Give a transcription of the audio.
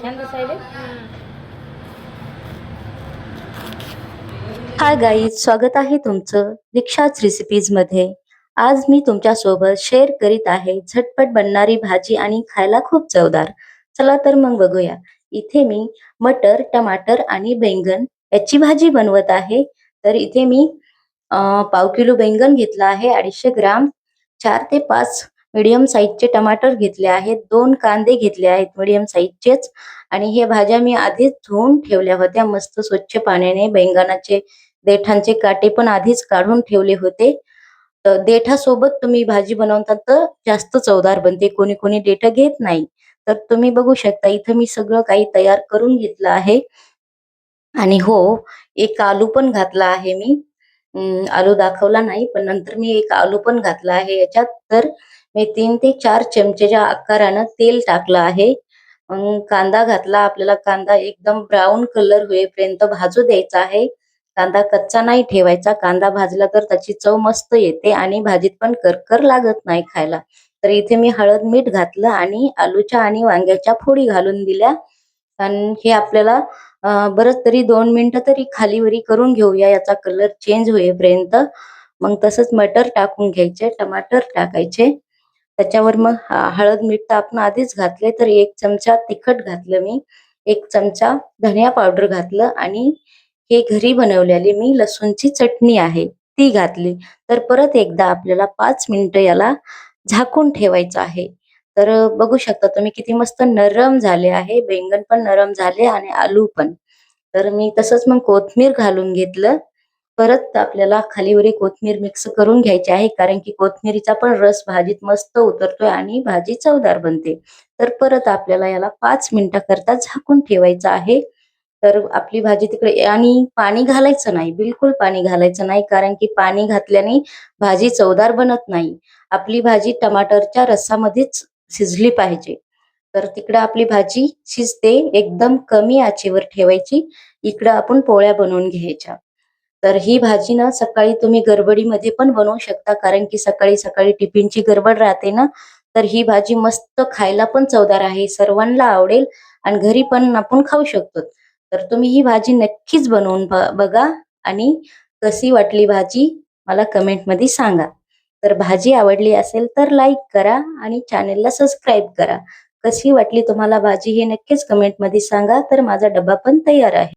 छान दिसायले. Hi guys, स्वागत आहे तुमचं दीक्षाच रेसिपीज मध्ये. आज मी तुमच्यासोबत शेअर करीत आहे झटपट बनणारी भाजी आणि खायला खूप चवदार. चला तर मग बघूया. इथे मी मटर, टमाटर आणि बैंगन याची भाजी बनवत आहे. तर इथे मी पाव किलो बैंगन घेतला आहे, 250 ग्राम, 4 ते 5 मीडियम साईजचे टमाटर घेतले आहेत, 2 कांदे घेतले आहेत मीडियम साईजचेच. आणि हे भाज्या मी आधीच धुवून ठेवल्या होत्या मस्त स्वच्छ पाण्याने. बैंगनाचे देठांचे काटे पण आधीच काढून ठेवले होते. तर देठासोबत तुम्ही भाजी बनवता तर जास्त चवदार बनते. कोणी कोणी देठ घेत नाही. तर तुम्ही बघू शकता इथं मी सगळं काही तयार करून घेतलं आहे. आणि हो, एक आलू पण घातला आहे मी. आलू दाखवला नाही, पण नंतर मी एक आलू पण घातला आहे याच्यात. तर मी 3 ते 4 चमचेच्या आकारानं तेल टाकलं आहे. कांदा घातला. आपल्याला कांदा एकदम ब्राऊन कलर होईपर्यंत भाजू द्यायचा आहे. कांदा कच्चा नाही ठेवायचा. कांदा भाजला तर त्याची चव मस्त येते आणि भाजीत पण करकर लागत नाही खायला. तर इथे मी हळद, मीठ घातलं आणि आलूच्या आणि वांग्याच्या फोडी घालून दिल्या. आणि हे आपल्याला बरंच तरी 2 मिनिटं तरी खालीवरी करून घेऊया याचा कलर चेंज होईपर्यंत. मग तसंच मटर टाकून घ्यायचे, टमाटर टाकायचे. त्याच्यावर मग हळद, मीठ तर आपण आधीच घातले. तर 1 चमचा तिखट घातलं मी, 1 चमचा धनिया पावडर घातलं आणि हे घरी बनवलेली मी लसूणची चटणी आहे ती घातली. तर परत एकदा आपल्याला 5 मिनिटं याला झाकून ठेवायचं आहे. तर बघू शकता तुम्ही किती मस्त नरम झाले आहे. बैंगन पण नरम झाले आणि आलू पण. तर मी तसंच मग कोथिंबीर घालून घेतलं. परत आपल्याला खालीवरी कोथिंबीर मिक्स करून घ्यायची आहे, कारण की कोथिंबीरीचा पण रस भाजीत मस्त उतरतोय आणि भाजी चवदार बनते. तर परत आपल्याला याला 5 मिनिटाकरता झाकून ठेवायचं आहे. तर आपली भाजी तिकडे आणि पाणी घालायचं नाही, बिलकुल पाणी घालायचं नाही, कारण की पाणी घातल्याने भाजी चवदार बनत नाही. आपली भाजी टमाटरच्या रसामध्येच शिजली पाहिजे. तर तिकडं आपली भाजी शिजते, एकदम कमी आचेवर ठेवायची. इकडं आपण पोळ्या बनवून घ्यायच्या. तर ही भाजी ना सकाळी तुम्ही गडबडीमध्ये पण बनवू शकता, कारण की सकाळी सकाळी टिफिनची गडबड राहते ना. तर ही भाजी मस्त खायला पण चवदार आहे, सर्वांना आवडेल आणि घरी पण आपण खाऊ शकतो. तर तुम्ही ही भाजी नक्कीच बनवून बघा आणि कशी वाटली भाजी मला कमेंटमध्ये सांगा. तर भाजी आवडली असेल तर लाईक करा आणि चॅनेलला सबस्क्राईब करा. कशी वाटली तुम्हाला भाजी हे नक्कीच कमेंटमध्ये सांगा. तर माझा डबा पण तयार आहे.